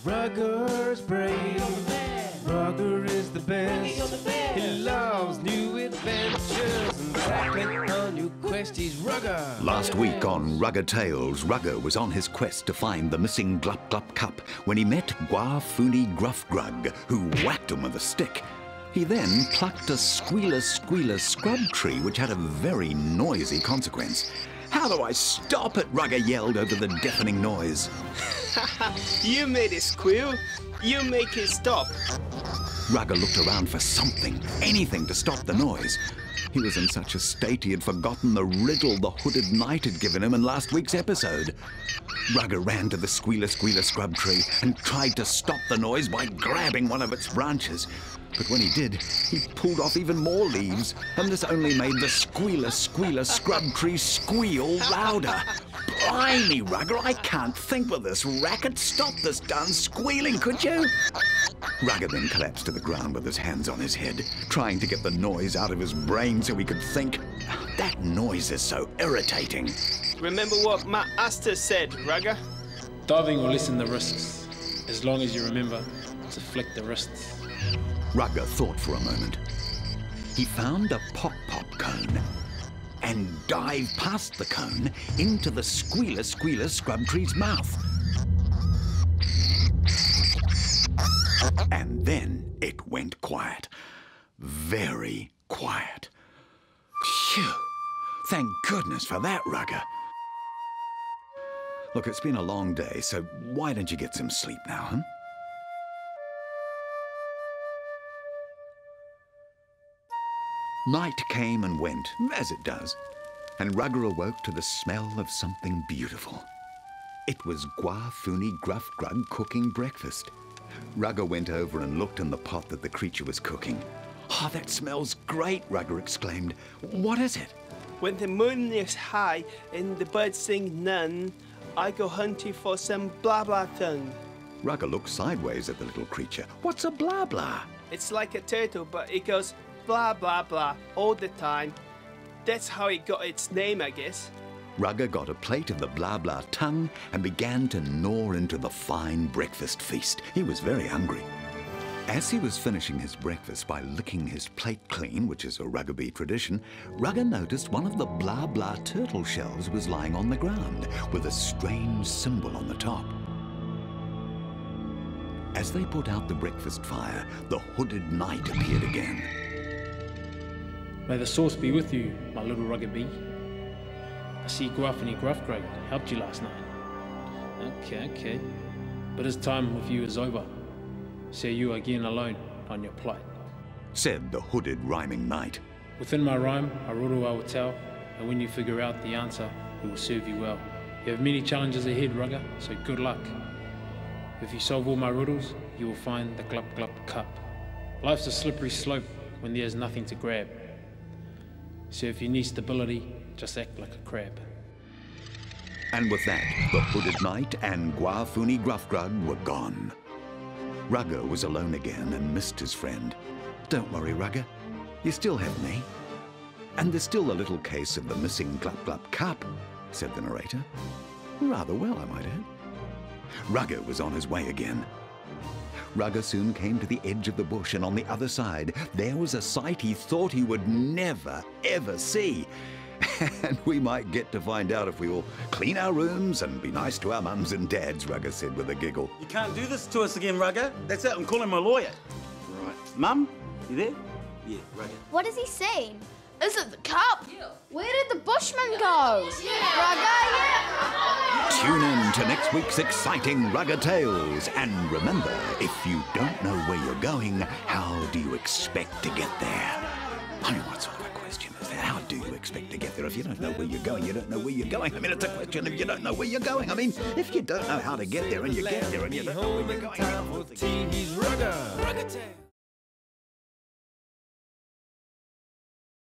Rugger's brave. Rugger is the best. He loves new adventures and tackling on new quest. He's Rugger. Last week on Rugger Tales, Rugger was on his quest to find the missing Glup Glup Cup when he met Glup Glup, who whacked him with a stick. He then plucked a squealer scrub tree, which had a very noisy consequence. "How do I stop it?" Rugger yelled over the deafening noise. You made it squeal. You make it stop. Rugger looked around for something, anything to stop the noise. He was in such a state he had forgotten the riddle the hooded knight had given him in last week's episode. Rugger ran to the squealer scrub tree and tried to stop the noise by grabbing one of its branches. But when he did, he pulled off even more leaves, and this only made the squealer scrub tree squeal louder. Blimey, Rugger, I can't think with this racket. Stop this darn squealing, could you? Rugger then collapsed to the ground with his hands on his head, trying to get the noise out of his brain so he could think. That noise is so irritating. Remember what Matt Astor said, Rugger? Diving will lessen the risks, as long as you remember to flick the wrists. Rugger thought for a moment. He found a pop cone and dived past the cone into the squealer scrub tree's mouth. And then it went quiet. Very quiet. Phew! Thank goodness for that, Rugger. Look, it's been a long day, so why don't you get some sleep now, huh? Night came and went, as it does, and Rugger awoke to the smell of something beautiful. It was Glup cooking breakfast. Rugger went over and looked in the pot that the creature was cooking. "Oh, that smells great," Rugger exclaimed. "What is it?" When the moon is high and the birds sing none, I go hunting for some blah blah thing. Rugger looked sideways at the little creature. "What's a blah blah?" It's like a turtle, but it goes blah blah blah all the time. That's how it got its name, I guess. Rugger got a plate of the blah blah tongue and began to gnaw into the fine breakfast feast. He was very hungry. As he was finishing his breakfast by licking his plate clean, which is a Ruggerbee tradition, Rugger noticed one of the blah blah turtle shells was lying on the ground with a strange symbol on the top. As they put out the breakfast fire, the hooded knight appeared again. May the sauce be with you, my little Ruggerbee. I see Glup helped you last night. Okay. But his time with you is over. See you again alone on your plight, said the hooded rhyming knight. Within my rhyme, a riddle I will tell, and when you figure out the answer, it will serve you well. You have many challenges ahead, Rugger, so good luck. If you solve all my riddles, you will find the Glup Glup Cup. Life's a slippery slope when there's nothing to grab. So if you need stability, just act like a crab. And with that, the hooded knight and Glup were gone. Rugger was alone again and missed his friend. "Don't worry, Rugger. You still have me. And there's still a little case of the missing Glup Glup Cup," said the narrator. Rather well, I might add. Rugger was on his way again. Rugger soon came to the edge of the bush, and on the other side, there was a sight he thought he would never, ever see. And we might get to find out if we all clean our rooms and be nice to our mums and dads, Rugger said with a giggle. "You can't do this to us again, Rugger. That's it, I'm calling my lawyer." "Right. Mum, you there?" "Yeah, Rugger." What is he saying? Is it the cup? Yeah. Where did the bushman go? Yeah. Rugger, yeah. Tune in to next week's exciting Rugger Tales. And remember, if you don't know where you're going, how do you expect to get there? I mean, what sort of a question is that? How do you expect to get there? If you don't know where you're going, you don't know where you're going. I mean, it's a question if you don't know where you're going. I mean, if you don't know how to get there and you get there and you don't know where you're going. He's Rugger. Rugger Tales.